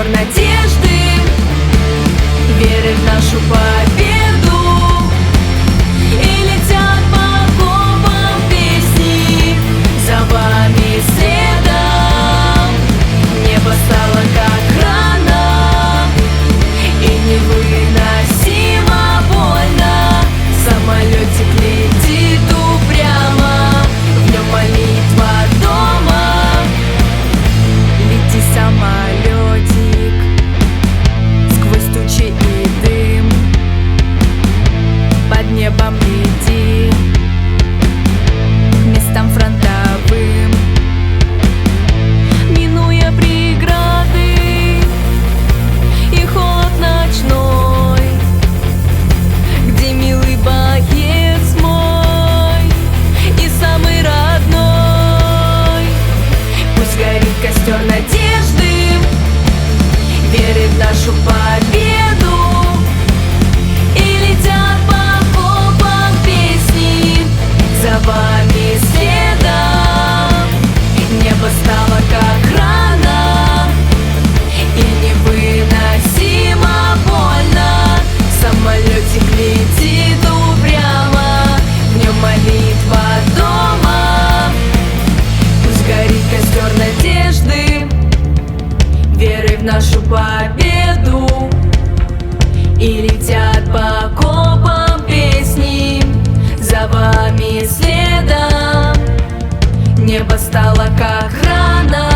надежды, веры в нашу победу. И летят по окопам песни за вами следом. Небо стало как рана, и невыносимо больно. Самолетик летит упрямо, в нем молитва дома. Лети, самолетик, сквозь тучи и дым, под небом лети к местам фронтовым, минуя преграды и холод ночной, где милый боец мой и самый родной. Пусть горит костер надежды, веры в нашу победу. И летят по окопам песни за вами следом. Небо стало как рана, и невыносимо больно. Самолетик летит упрямо, в нем молитва дома. Пусть горит костер надежды, веры в нашу победу. И летят по окопам песни за вами следом. Небо стало как рана,